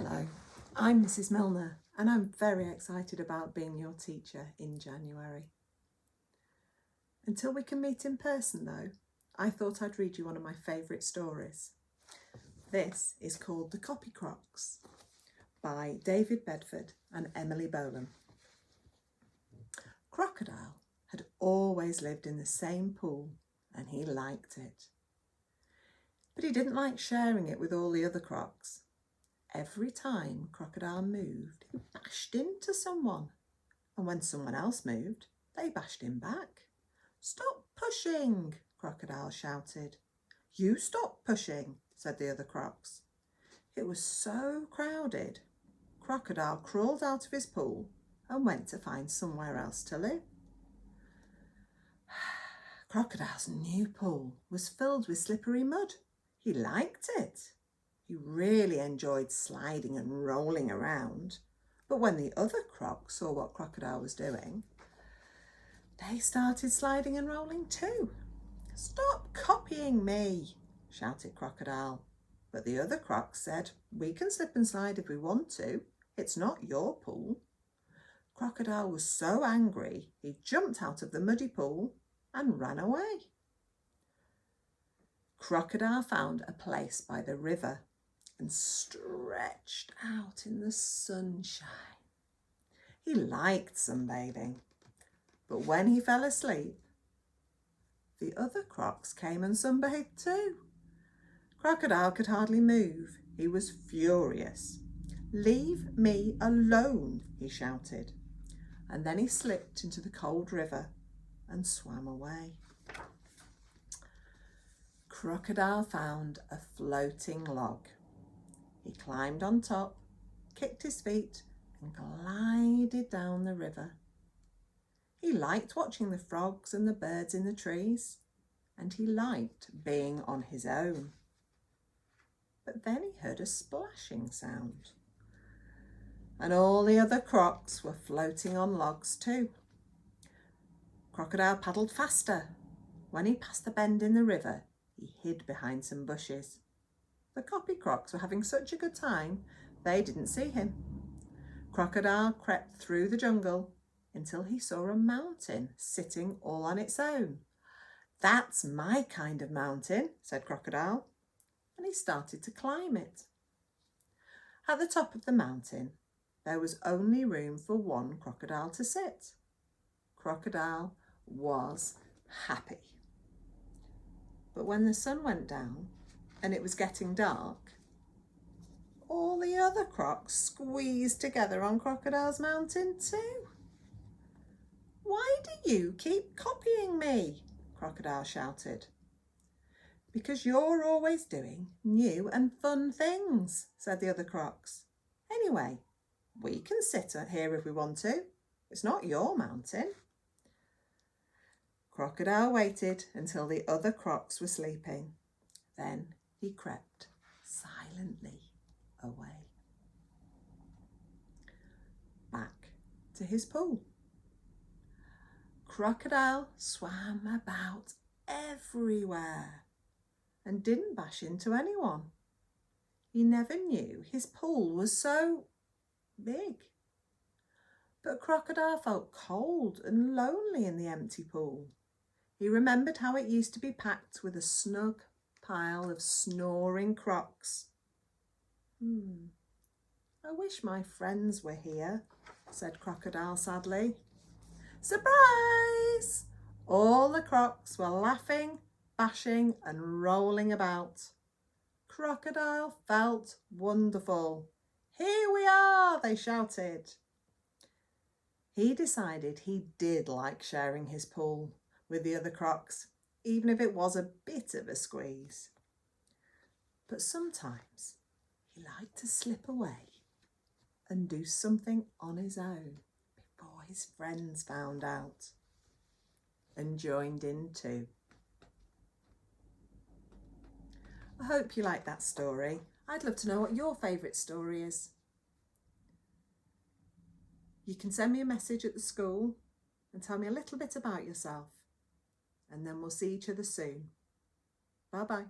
Hello, I'm Mrs Milner and I'm very excited about being your teacher in January. Until we can meet in person though, I thought I'd read you one of my favourite stories. This is called The Copy Crocs by David Bedford and Emily Bolan. Crocodile had always lived in the same pool and he liked it. But he didn't like sharing it with all the other crocs. Every time Crocodile moved, he bashed into someone. And when someone else moved, they bashed him back. "Stop pushing," Crocodile shouted. "You stop pushing," said the other crocs. It was so crowded, Crocodile crawled out of his pool and went to find somewhere else to live. Crocodile's new pool was filled with slippery mud. He liked it. He really enjoyed sliding and rolling around. But when the other crocs saw what Crocodile was doing, they started sliding and rolling too. "Stop copying me," shouted Crocodile. But the other crocs said, "We can slip and slide if we want to. It's not your pool." Crocodile was so angry, he jumped out of the muddy pool and ran away. Crocodile found a place by the river and stretched out in the sunshine. He liked sunbathing, but when he fell asleep, the other crocs came and sunbathed too. Crocodile could hardly move. He was furious. "Leave me alone," he shouted. And then he slipped into the cold river and swam away. Crocodile found a floating log. He climbed on top, kicked his feet and glided down the river. He liked watching the frogs and the birds in the trees, and he liked being on his own. But then he heard a splashing sound, and all the other crocs were floating on logs too. Crocodile paddled faster. When he passed the bend in the river, he hid behind some bushes. The copy crocs were having such a good time, they didn't see him. Crocodile crept through the jungle until he saw a mountain sitting all on its own. "That's my kind of mountain," said Crocodile, and he started to climb it. At the top of the mountain, there was only room for one crocodile to sit. Crocodile was happy. But when the sun went down and it was getting dark, all the other crocs squeezed together on Crocodile's mountain too. "Why do you keep copying me?" Crocodile shouted. "Because you're always doing new and fun things," said the other crocs. "Anyway, we can sit here if we want to. It's not your mountain." Crocodile waited until the other crocs were sleeping. Then he crept silently away. Back to his pool. Crocodile swam about everywhere and didn't bash into anyone. He never knew his pool was so big. But Crocodile felt cold and lonely in the empty pool. He remembered how it used to be packed with a snug pile of snoring crocs. "I wish my friends were here," said Crocodile sadly. Surprise! All the crocs were laughing, bashing and rolling about. Crocodile felt wonderful. "Here we are," they shouted. He decided he did like sharing his pool with the other crocs, even if it was a bit of a squeeze. But sometimes he liked to slip away and do something on his own before his friends found out and joined in too. I hope you like that story. I'd love to know what your favourite story is. You can send me a message at the school and tell me a little bit about yourself, and then we'll see each other soon. Bye-bye.